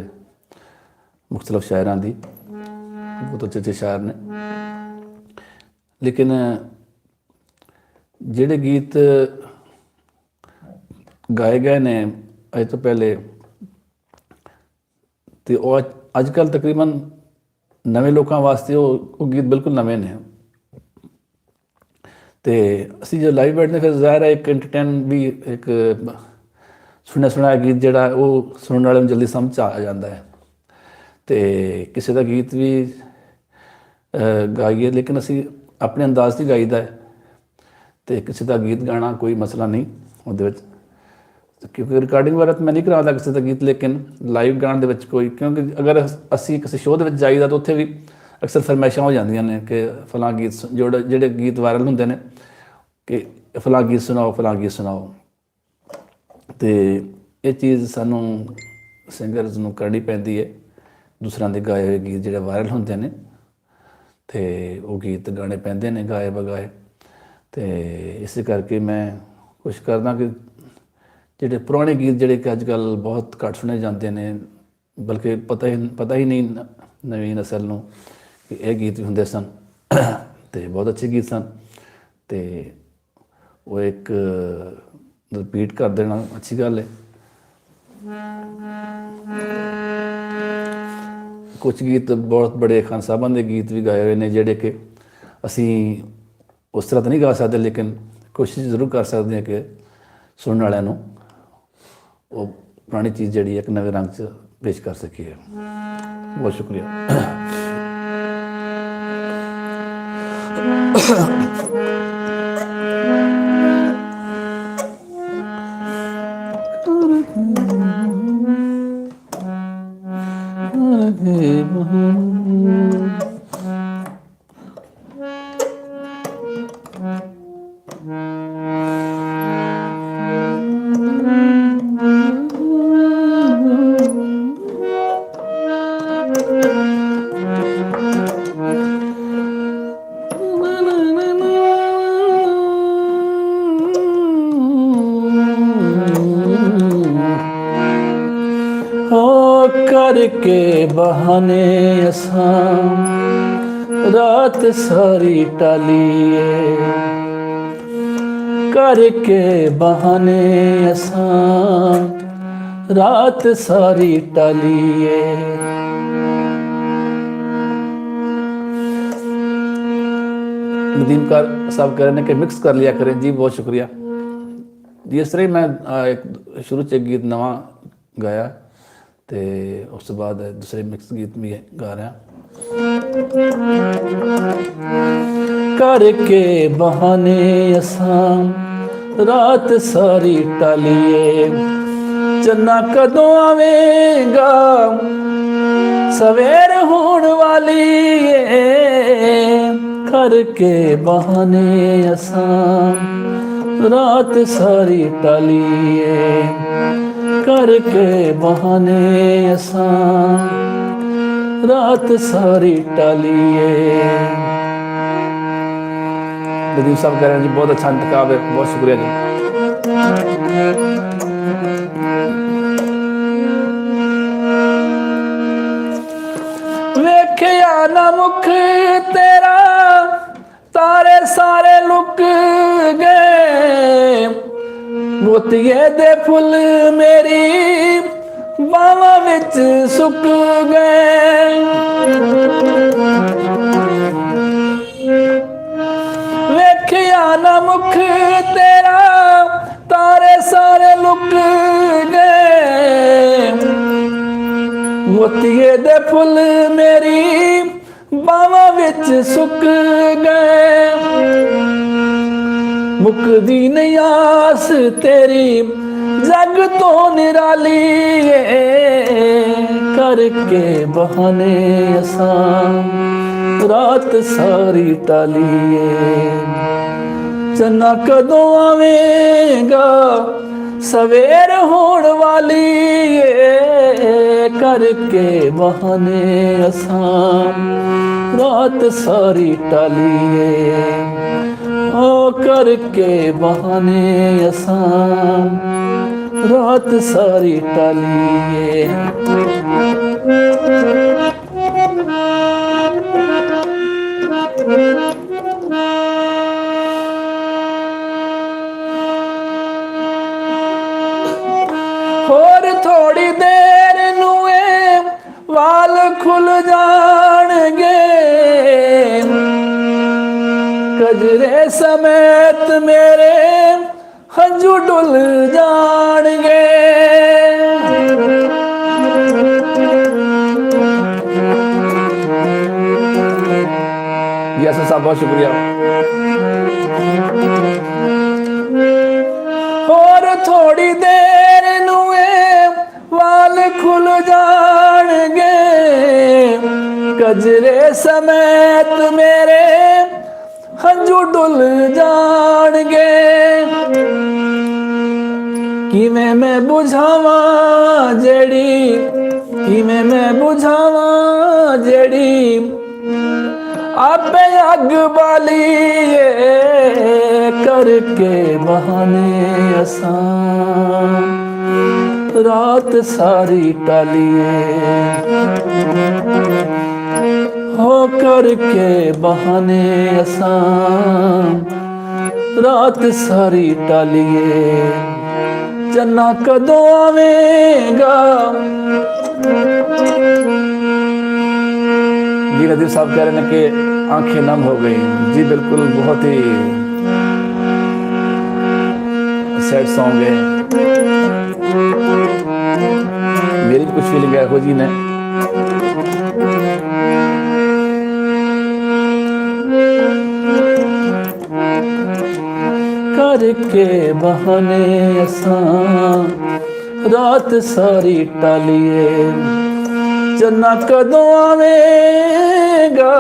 ਮੁਖਤਲਿਫ ਸ਼ਾਇਰਾਂ ਦੀ ਬਹੁਤ ਅੱਛੇ ਅੱਛੇ ਸ਼ਾਇਰ ਨੇ ਲੇਕਿਨ ਜਿਹੜੇ ਗੀਤ ਗਾਏ ਗਏ ਨੇ ਅੱਜ ਤੋਂ ਪਹਿਲੇ ਅਤੇ ਉਹ ਅੱਜ ਕੱਲ੍ਹ ਤਕਰੀਬਨ ਨਵੇਂ ਲੋਕਾਂ ਵਾਸਤੇ ਉਹ ਗੀਤ ਬਿਲਕੁਲ ਨਵੇਂ ਨੇ ਅਤੇ ਅਸੀਂ ਜੋ ਲਾਈਵ ਬੈਠਦੇ ਫਿਰ ਜ਼ਾਹਿਰ ਹੈ ਇੱਕ ਐਂਟਰਟੇਨ ਵੀ ਇੱਕ ਸੁਣਿਆ ਸੁਣਾਇਆ ਗੀਤ ਜਿਹੜਾ ਉਹ ਸੁਣਨ ਵਾਲੇ ਨੂੰ ਜਲਦੀ ਸਮਝ 'ਚ ਆ ਜਾਂਦਾ ਹੈ ਅਤੇ ਕਿਸੇ ਦਾ ਗੀਤ ਵੀ ਗਾਈਏ ਲੇਕਿਨ ਅਸੀਂ ਆਪਣੇ ਅੰਦਾਜ਼ 'ਚ ਗਾਈਦਾ ਹੈ ਅਤੇ ਕਿਸੇ ਦਾ ਗੀਤ ਗਾਉਣਾ ਕੋਈ ਮਸਲਾ ਨਹੀਂ ਉਹਦੇ ਵਿੱਚ ਕਿਉਂਕਿ ਰਿਕਾਰਡਿੰਗ ਵਗੈਰਾ ਮੈਂ ਨਹੀਂ ਕਰਾਉਂਦਾ ਕਿਸੇ ਦਾ ਗੀਤ ਲੇਕਿਨ ਲਾਈਵ ਗਾਉਣ ਦੇ ਵਿੱਚ ਕੋਈ ਕਿਉਂਕਿ ਅਗਰ ਅਸੀਂ ਕਿਸੇ ਸ਼ੋਅ ਦੇ ਵਿੱਚ ਜਾਈਦਾ ਤਾਂ ਉੱਥੇ ਵੀ ਅਕਸਰ ਫਰਮਾਇਸ਼ਾਂ ਹੋ ਜਾਂਦੀਆਂ ਨੇ ਕਿ ਫਲਾਂ ਗੀਤ ਜਿਹੜੇ ਗੀਤ ਵਾਇਰਲ ਹੁੰਦੇ ਨੇ ਕਿ ਫਲਾਂ ਗੀਤ ਸੁਣਾਓ ਫਲਾਂ ਗੀਤ ਸੁਣਾਓ ਅਤੇ ਇਹ ਚੀਜ਼ ਸਾਨੂੰ ਸਿੰਗਰਜ਼ ਨੂੰ ਕਰਨੀ ਪੈਂਦੀ ਹੈ ਦੂਸਰਿਆਂ ਦੇ ਗਾਏ ਹੋਏ ਗੀਤ ਜਿਹੜੇ ਵਾਇਰਲ ਹੁੰਦੇ ਨੇ ਅਤੇ ਉਹ ਗੀਤ ਗਾਣੇ ਪੈਂਦੇ ਨੇ ਗਾਏ ਬਗਾਏ ਅਤੇ ਇਸੇ ਕਰਕੇ ਮੈਂ ਕੋਸ਼ਿਸ਼ ਕਰਦਾ ਕਿ ਜਿਹੜੇ ਪੁਰਾਣੇ ਗੀਤ ਜਿਹੜੇ ਕਿ ਅੱਜ ਕੱਲ੍ਹ ਬਹੁਤ ਘੱਟ ਸੁਣੇ ਜਾਂਦੇ ਨੇ ਬਲਕਿ ਪਤਾ ਹੀ ਨਹੀਂ ਨਵੀਂ ਨਸਲ ਨੂੰ ਕਿ ਇਹ ਗੀਤ ਵੀ ਹੁੰਦੇ ਸਨ ਅਤੇ ਬਹੁਤ ਅੱਛੇ ਗੀਤ ਸਨ ਅਤੇ ਉਹ ਇੱਕ ਰਿਪੀਟ ਕਰ ਦੇਣਾ ਅੱਛੀ ਗੱਲ ਹੈ ਕੁਛ ਗੀਤ ਬਹੁਤ ਬੜੇ ਖਾਨ ਸਾਹਿਬਾਂ ਦੇ ਗੀਤ ਵੀ ਗਾਏ ਹੋਏ ਨੇ ਜਿਹੜੇ ਕਿ ਅਸੀਂ ਉਸ ਤਰ੍ਹਾਂ ਤਾਂ ਨਹੀਂ ਗਾ ਸਕਦੇ ਲੇਕਿਨ ਕੋਸ਼ਿਸ਼ ਜ਼ਰੂਰ ਕਰ ਸਕਦੇ ਹਾਂ ਕਿ ਸੁਣਨ ਵਾਲਿਆਂ ਨੂੰ ਉਹ ਪੁਰਾਣੀ ਚੀਜ਼ ਜਿਹੜੀ ਇੱਕ ਨਵੇਂ ਰੰਗ 'ਚ ਪੇਸ਼ ਕਰ ਸਕੀਏ ਬਹੁਤ ਸ਼ੁਕਰੀਆ करके बहाने असां रात सारी टालिए करके बहाने असां रात सारी टालिए नदीम साहब कह रहे हैं कि मिक्स कर लिया करें जी बहुत शुक्रिया जी इस तरह मैं एक शुरू से गीत नवा गाया ਤੇ ਉਸ ਤੋਂ ਬਾਅਦ ਦੂਸਰੇ ਮਿਕਸ ਗੀਤ ਵੀ ਗਾ ਰਿਹਾ ਕਰਕੇ ਬਹਾਨੇ ਅਸਾਂ ਰਾਤ ਸਾਰੀ ਟਾਲੀਏ ਚੰਨਾ ਕਦੋਂ ਆਵੇਗਾ ਸਵੇਰ ਹੋਣ ਵਾਲੀ ਏ ਕਰਕੇ ਬਹਾਨੇ ਅਸਾਂ ਰਾਤ ਸਾਰੀ ਟਾਲੀਏ करके बहाने असां रात सारी टालिए नदीम साहब कह रहे हैं जी बहुत अच्छा इंतखाब है बहुत शुक्रिया जी वेखिया ना मुख तेरा तारे सारे लुक गए मोतिये दे फुल मेरी बावां विच सुक गए मोतिये दे फुल मेरी बावां विच सुक गए। मुकदी नहीं आस तेरी जग तो निराली करके बहाने असां रात सारी टाली। चन्ना कदों आवेगा सवेर होण वाली करके बहाने असां रात सारी टाली। ओ करके बहाने असां रात सारी टाली। होर थोड़ी देर नूए वाल खुल जाणगे कजरे समेत मेरे हंजू डुल जाणगे। यस साहब बहुत शुक्रिया। और थोड़ी देर नूए वाल खुल जाणगे कजरे समेत मेरे हंजू डुल जाणगे। किवें मैं बुझावा जेड़ी किवें मैं बुझावा जेड़ी आपे अग बाली करके बहाने असां रात सारी टाली। हो करके बहाने असां रात सारी टाली। चन्ना कदों आवेगा। जी नदीर साहब कह रहे हैं कि आंखें नम हो गई। जी बिल्कुल, बहुत ही सैड सॉन्ग है। मेरी कुछ फीलिंग है हो जी ने। करके बहाने असां रात सारी टालिए। चन्ना कदों आवेगा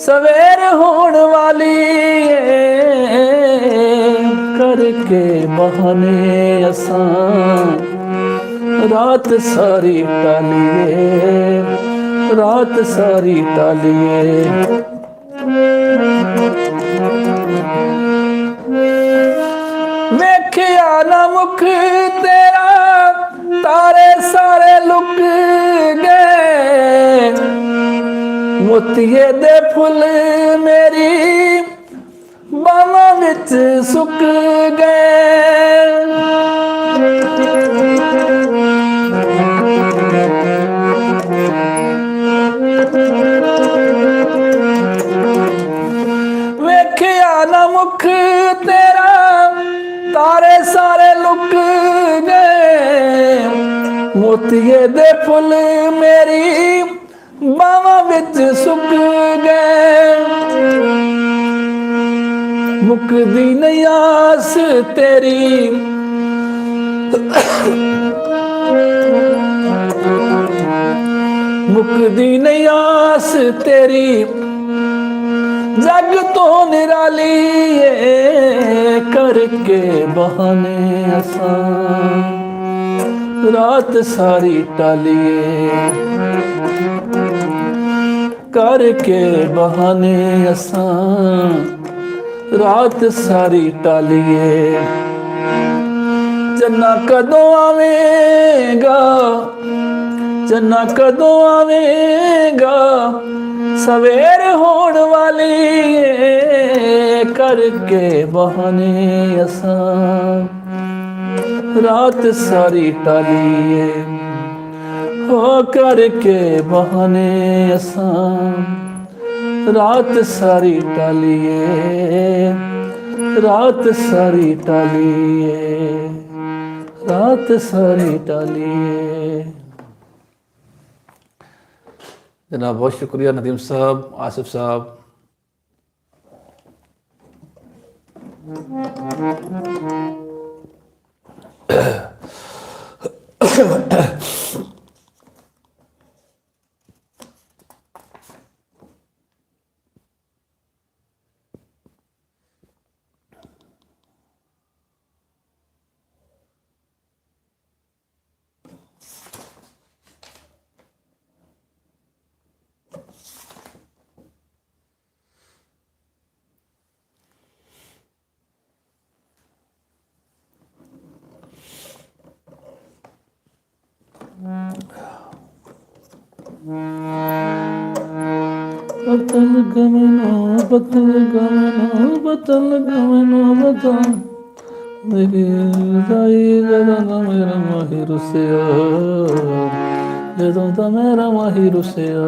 सवेर होण वाली करके बहाने असां रात सारी टालिए। रात सारी टालिए। वेखिया ना मुख तेरा तारे सारे लुक गए। मोतिये दे फुल मेरी बावां विच सुक गए। वेखिया ना मुख तेरा तारे सारे लुक गए। मोतिये दे फुल मेरी बावां विच सुक गए। मुकदी नहीं आस तेरी मुकदी नहीं आस तेरी जग तो निराली करके बहाने असां रात सारी टालिए। करके बहाने असां रात सारी टालिए। चन्ना कदों आवेगा चन्ना कदों आवेगा सवेर होण वाली करके बहाने असां रात सारी टालिए। हो करके बहाने असां रात सारी टालिए। रात सारी टालिए। रात सारी टालिए। जनाब बहुत शुक्रिया नदीम साहब, आसिफ साहब। बतल गमनो बतल गमनो बतल गमनो बतल ਜਦੋਂ ਮੇਰਾ ਮਾਹੀ ਰੁੱਸਿਆ, ਜਦੋਂ ਤਾਂ ਮੇਰਾ ਮਾਹੀ ਰੁੱਸਿਆ।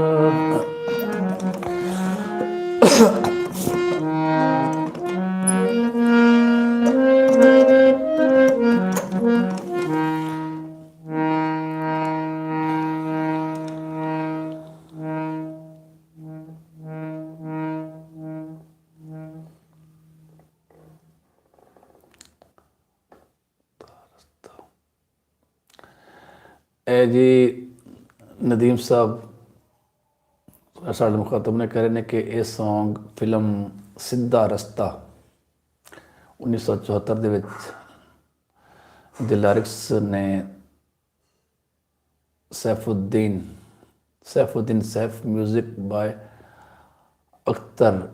ਇਹ ਜੀ ਨਦੀਮ ਸਾਹਿਬ ਸਾਡੇ ਮੁਖਾਤਬ ਨੇ ਕਹਿ ਰਹੇ ਨੇ ਕਿ ਇਹ ਸੌਂਗ ਫਿਲਮ ਸਿੱਧਾ ਰਸਤਾ 1974 ਦੇ ਵਿੱਚ ਦੇ ਲਿਰਿਕਸ ਨੇ Saifuddin Saif music by Akhtar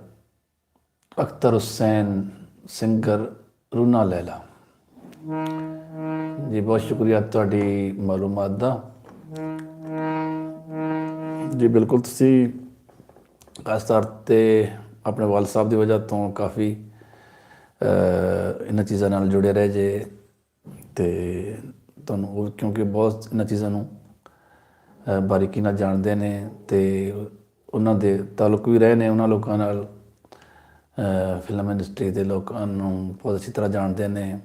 Hussain, singer Runa Laila. ਜੀ ਬਹੁਤ ਸ਼ੁਕਰੀਆ ਤੁਹਾਡੀ ਮਾਲੂਮਾਤ ਦਾ। ਜੀ ਬਿਲਕੁਲ, ਤੁਸੀਂ ਖਾਸ ਤੌਰ 'ਤੇ ਆਪਣੇ ਵਾਲਦ ਸਾਹਿਬ ਦੀ ਵਜ੍ਹਾ ਤੋਂ ਕਾਫੀ ਇਹਨਾਂ ਚੀਜ਼ਾਂ ਨਾਲ ਜੁੜੇ ਰਹੇ ਜੇ, ਅਤੇ ਤੁਹਾਨੂੰ ਉਹ ਕਿਉਂਕਿ ਬਹੁਤ ਇਹਨਾਂ ਚੀਜ਼ਾਂ ਨੂੰ ਬਾਰੀਕੀ ਨਾਲ ਜਾਣਦੇ ਨੇ ਅਤੇ ਉਹਨਾਂ ਦੇ ਤਾਲੁਕ ਵੀ ਰਹੇ ਨੇ ਉਹਨਾਂ ਲੋਕਾਂ ਨਾਲ, ਫਿਲਮ ਇੰਡਸਟਰੀ ਦੇ ਲੋਕਾਂ ਨੂੰ ਬਹੁਤ ਅੱਛੀ ਤਰ੍ਹਾਂ ਜਾਣਦੇ ਨੇ,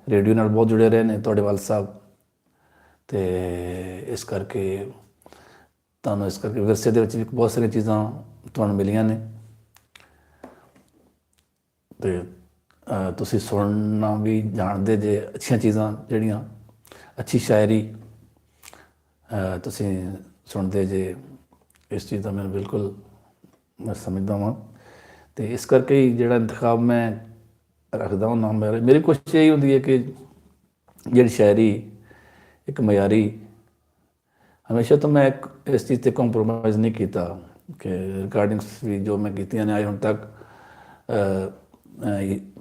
ਰੇਡੀਓ ਨਾਲ ਬਹੁਤ ਜੁੜੇ ਰਹੇ ਨੇ ਤੁਹਾਡੇ ਵਾਲਦ ਸਾਹਿਬ, ਅਤੇ ਇਸ ਕਰਕੇ ਤੁਹਾਨੂੰ ਵਿਰਸੇ ਦੇ ਵਿੱਚ ਵੀ ਬਹੁਤ ਸਾਰੀਆਂ ਚੀਜ਼ਾਂ ਤੁਹਾਨੂੰ ਮਿਲੀਆਂ ਨੇ, ਅਤੇ ਤੁਸੀਂ ਸੁਣਨਾ ਵੀ ਜਾਣਦੇ ਜੇ ਅੱਛੀਆਂ ਚੀਜ਼ਾਂ, ਜਿਹੜੀਆਂ ਅੱਛੀ ਸ਼ਾਇਰੀ ਤੁਸੀਂ ਸੁਣਦੇ ਜੇ। ਇਸ ਚੀਜ਼ ਦਾ ਮੈਨੂੰ ਬਿਲਕੁਲ ਮੈਂ ਸਮਝਦਾ ਹਾਂ, ਅਤੇ ਇਸ ਕਰਕੇ ਹੀ ਜਿਹੜਾ ਇੰਤਖਾਬ ਮੈਂ ਰੱਖਦਾ ਹੁੰਦਾ, ਮੇਰੀ ਕੋਸ਼ਿਸ਼ ਇਹੀ ਹੁੰਦੀ ਹੈ ਕਿ ਜਿਹੜੀ ਸ਼ਾਇਰੀ ਇੱਕ ਮਿਆਰੀ, ਹਮੇਸ਼ਾ ਤੋਂ ਮੈਂ ਇਸ ਚੀਜ਼ 'ਤੇ ਕੰਪਰੋਮਾਈਜ਼ ਨਹੀਂ ਕੀਤਾ ਕਿ ਰਿਕਾਰਡਿੰਗਸ ਵੀ ਜੋ ਮੈਂ ਕੀਤੀਆਂ ਨੇ ਅੱਜ ਹੁਣ ਤੱਕ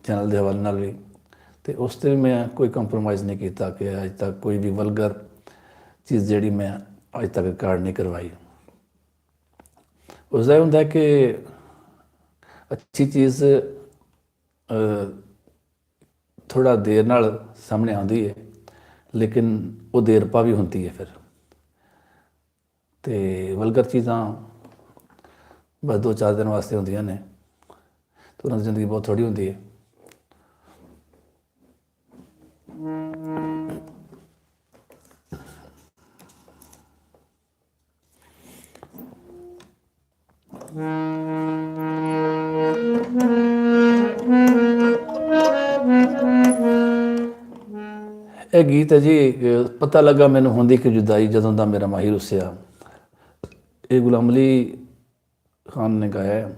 ਚੈਨਲ ਦੇ ਹਵਾਲੇ ਨਾਲ ਵੀ, ਅਤੇ ਉਸ 'ਤੇ ਵੀ ਮੈਂ ਕੋਈ ਕੰਪਰੋਮਾਈਜ਼ ਨਹੀਂ ਕੀਤਾ ਕਿ ਅੱਜ ਤੱਕ ਕੋਈ ਵੀ ਵਲਗਰ ਚੀਜ਼ ਜਿਹੜੀ ਮੈਂ ਅੱਜ ਤੱਕ ਰਿਕਾਰਡ ਨਹੀਂ ਕਰਵਾਈ। ਉਸਦਾ ਇਹ ਹੁੰਦਾ ਕਿ ਅੱਛੀ ਚੀਜ਼ ਥੋੜ੍ਹਾ ਦੇਰ ਨਾਲ ਸਾਹਮਣੇ ਆਉਂਦੀ ਹੈ, ਲੇਕਿਨ ਉਹ ਦੇਰ ਪਾ ਵੀ ਹੁੰਦੀ ਹੈ ਫਿਰ, ਅਤੇ ਵਲਗਰ ਚੀਜ਼ਾਂ ਬਸ 2-4 ਦਿਨ ਵਾਸਤੇ ਹੁੰਦੀਆਂ ਨੇ, ਅਤੇ ਉਹਨਾਂ ਦੀ ਜ਼ਿੰਦਗੀ ਬਹੁਤ ਥੋੜ੍ਹੀ ਹੁੰਦੀ ਹੈ। ਇਹ ਗੀਤ ਹੈ ਜੀ, ਪਤਾ ਲੱਗਾ ਮੈਨੂੰ ਹੁੰਦੀ ਕਿ ਜੁਦਾਈ ਜਦੋਂ ਦਾ ਮੇਰਾ ਮਾਹੀ ਰੁੱਸਿਆ। ਇਹ ਗੁਲਾਮ ਅਲੀ ਖਾਨ ਨੇ ਗਾਇਆ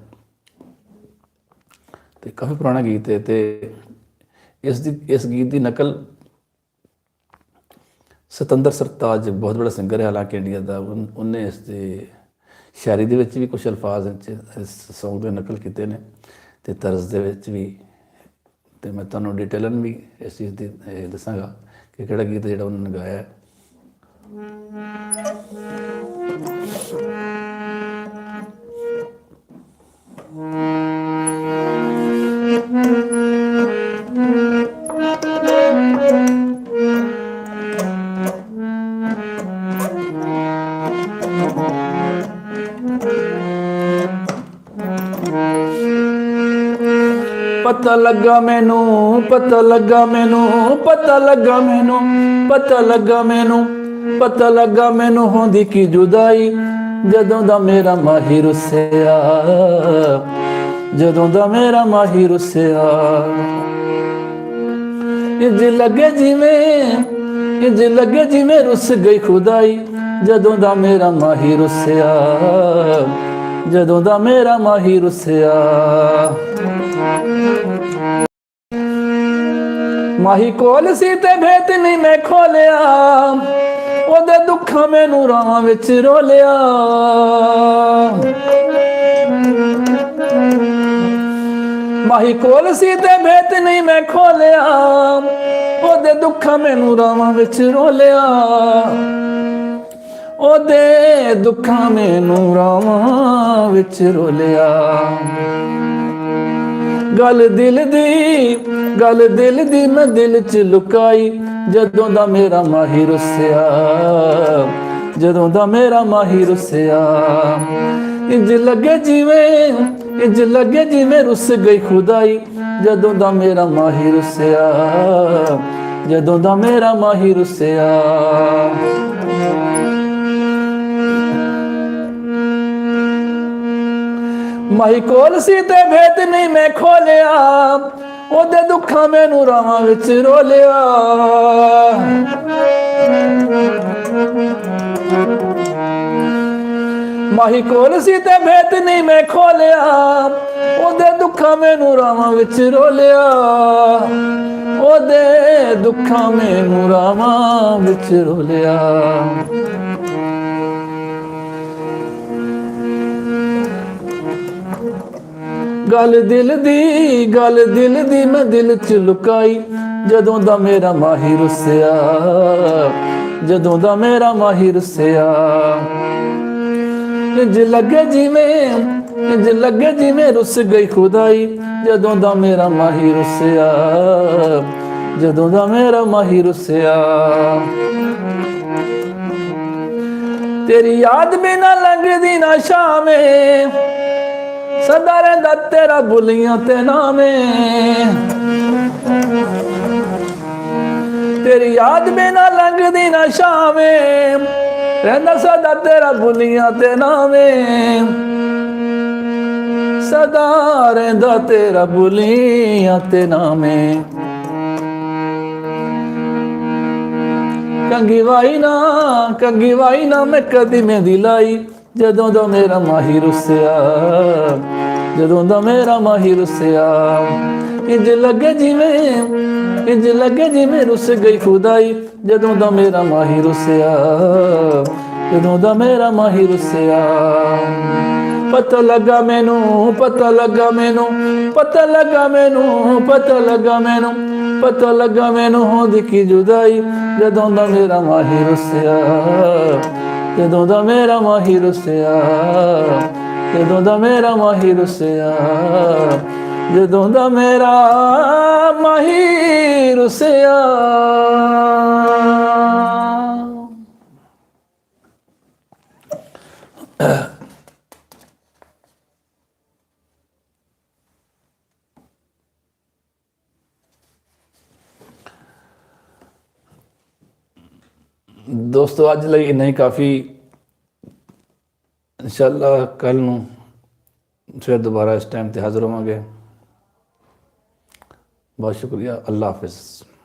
ਅਤੇ ਕਾਫੀ ਪੁਰਾਣਾ ਗੀਤ ਹੈ, ਅਤੇ ਇਸ ਗੀਤ ਦੀ ਨਕਲ ਸਤਿੰਦਰ ਸਰਤਾਜ ਬਹੁਤ ਬੜਾ ਸਿੰਗਰ ਹੈ ਹਾਲਾਂਕਿ ਇੰਡੀਆ ਦਾ, ਉਹਨੇ ਇਸ ਦੇ ਸ਼ਾਇਰੀ ਦੇ ਵਿੱਚ ਵੀ ਕੁਛ ਅਲਫਾਜ਼ ਇਸ ਸੌਂਗ ਦੇ ਨਕਲ ਕੀਤੇ ਨੇ, ਅਤੇ ਤਰਜ਼ ਦੇ ਵਿੱਚ ਵੀ, ਅਤੇ ਮੈਂ ਤੁਹਾਨੂੰ ਡਿਟੇਲਨ ਵੀ ਇਸ ਚੀਜ਼ ਦੀ ਦੱਸਾਂਗਾ ਕਿ ਕਿਹੜਾ ਗੀਤ ਜਿਹੜਾ ਉਹਨਾਂ ਨੇ ਗਾਇਆ ਹੈ। ਪਤਾ ਲੱਗਾ ਮੈਨੂੰ, ਪਤਾ ਲੱਗਾ ਮੈਨੂੰ, ਪਤਾ ਲੱਗਾ ਮੈਨੂੰ, ਪਤਾ ਲੱਗਾ ਮੈਨੂੰ, ਪਤਾ ਲੱਗਾ ਮੈਨੂੰ ਹੁੰਦੀ ਕੀ ਜੁਦਾਈ ਜਦੋਂ ਦਾ ਮੇਰਾ ਮਾਹੀ ਰੁੱਸਿਆ, ਜਦੋਂ ਦਾ ਮੇਰਾ ਮਾਹੀ ਰੁੱਸਿਆ। ਇੰਜ ਲੱਗੇ ਜਿਵੇਂ ਰੁੱਸ ਗਈ ਖੁਦਾਈ, ਜਦੋਂ ਦਾ ਮੇਰਾ ਮਾਹੀ ਰੁੱਸਿਆ, ਜਦੋਂ ਦਾ ਮੇਰਾ ਮਾਹੀ ਰੁੱਸਿਆ। ਮਾਹੀ ਕੋਲ ਸੀ ਤੇ ਭੇਤ ਨਹੀਂ ਮੈਂ ਖੋਲਿਆ, ਉਹਦੇ ਦੁੱਖਾਂ ਮੈਨੂੰ ਰਾਹਾਂ ਵਿੱਚ ਰੋਲਿਆ। ਮਾਹੀ ਕੋਲ ਸੀ ਤੇ ਭੇਤ ਨਹੀਂ ਮੈਂ ਖੋਲਿਆ, ਉਹਦੇ ਦੁੱਖਾਂ ਮੈਨੂੰ ਰਾਹਾਂ ਵਿੱਚ ਰੋਲਿਆ। ਉਹਦੇ ਦੁੱਖਾਂ ਮੈਨੂੰ ਰਾਹਾਂ ਵਿੱਚ ਰੋਲਿਆ। ਗੱਲ ਦਿਲ ਦੀ ਮੈਂ ਦਿਲ ਚ ਲੁਕਾਈ, ਜਦੋਂ ਦਾ ਮੇਰਾ ਮਾਹੀ ਰੁੱਸਿਆ, ਜਦੋਂ ਦਾ ਮੇਰਾ ਮਾਹੀ ਰੁੱਸਿਆ। ਇੰਜ ਲੱਗੇ ਜਿਵੇਂ ਰੁੱਸ ਗਈ ਖੁਦਾਈ, ਜਦੋਂ ਦਾ ਮੇਰਾ ਮਾਹੀ ਰੁੱਸਿਆ, ਜਦੋਂ ਦਾ ਮੇਰਾ ਮਾਹੀ ਰੁੱਸਿਆ। ਮਾਹੀ ਕੋਲ ਸੀ ਤੇ ਭੇਤ ਨਹੀਂ ਮੈਂ ਖੋਲਿਆ, ਉਹਦੇ ਦੁੱਖਾਂ ਮੈਨੂੰ ਰਾਹਾਂ ਵਿੱਚ ਰੋਲਿਆ। ਮਾਹੀ ਕੋਲ ਸੀ ਤੇ ਭੇਤ ਨਹੀਂ ਮੈਂ ਖੋਲਿਆ, ਉਹਦੇ ਦੁੱਖਾਂ ਮੈਨੂੰ ਰਾਹਾਂ ਵਿੱਚ ਰੋਲਿਆ। ਉਹਦੇ ਦੁੱਖਾਂ ਮੈਨੂੰ ਰਾਹਾਂ ਵਿੱਚ ਰੋਲਿਆ। ਗੱਲ ਦਿਲ ਦੀ ਮੈਂ ਦਿਲ ਚ ਲੁਕਾਈ, ਜਦੋਂ ਦਾ ਮੇਰਾ ਮਾਹੀ ਰੁੱਸਿਆ, ਜਦੋਂ ਦਾ ਮੇਰਾ ਮਾਹੀ ਰੁੱਸਿਆ। ਇੰਜ ਲੱਗੇ ਜਿਵੇਂ ਰੁੱਸ ਗਈ ਖੁਦਾਈ, ਜਦੋਂ ਦਾ ਮੇਰਾ ਮਾਹੀ ਰੁੱਸਿਆ, ਜਦੋਂ ਦਾ ਮੇਰਾ ਮਾਹੀ ਰੁੱਸਿਆ। ਤੇਰੀ ਯਾਦ ਬਿਨਾ ਲੰਘਦੀ ਨਾ ਸ਼ਾਮੇ, ਸਦਾ ਰਹਿੰਦਾ ਤੇਰਾ ਬੁਲੀਆਂ ਤੇ ਨਾਮੇ। ਤੇਰੀ ਯਾਦ ਬਿਨਾ ਲੰਘਦੀ ਨਾ ਸ਼ਾਮੇ, ਰਹਿੰਦਾ ਸਦਾ ਤੇਰਾ ਬੁਲੀਆਂ ਤੇ ਨਾਮੇ। ਸਦਾ ਰਹਿੰਦਾ ਤੇਰਾ ਬੁਲੀਆਂ ਤੇ ਨਾਮੇ। ਕੰਗੀ ਵਾਈ ਨਾ ਮੈਂ ਕਦੀ ਮਹਿੰਦੀ ਲਾਈ, ਜਦੋਂ ਦਾ ਮੇਰਾ ਮਾਹੀ ਰੁੱਸਿਆ, ਜਦੋਂ ਦਾ ਮੇਰਾ ਮਾਹੀ ਰੁੱਸਿਆ। ਇੰਜ ਲੱਗੇ ਜਿਵੇਂ ਰੁੱਸ ਗਈ ਖੁਦਾਈ, ਜਦੋਂ ਦਾ ਮੇਰਾ ਮਾਹੀ ਰੁੱਸਿਆ, ਜਦੋਂ ਦਾ ਮੇਰਾ ਮਾਹੀ ਰੁੱਸਿਆ। ਪਤਾ ਲੱਗਾ ਮੈਨੂੰ ਪਤਾ ਲੱਗਾ ਮੈਨੂੰ ਹੁੰਦੀ ਕੀ ਜੁਦਾਈ, ਜਦੋਂ ਦਾ ਮੇਰਾ ਮਾਹੀ ਰੁੱਸਿਆ, ਜਦੋਂ ਦਾ ਮੇਰਾ ਮਾਹੀ ਰੁੱਸਿਆ, ਜਦੋਂ ਦਾ ਮੇਰਾ ਮਾਹੀ ਰੁੱਸਿਆ, ਜਦੋਂ ਦਾ ਮੇਰਾ ਮਾਹੀ ਰੁੱਸਿਆ। ਦੋਸਤੋ ਅੱਜ ਲਈ ਇੰਨਾ ਹੀ ਕਾਫੀ। इंशाअल्लाह कल नूं फिर दोबारा इस टाइम ते हाज़र होवांगे। बहुत शुक्रिया। अल्लाह हाफिज़।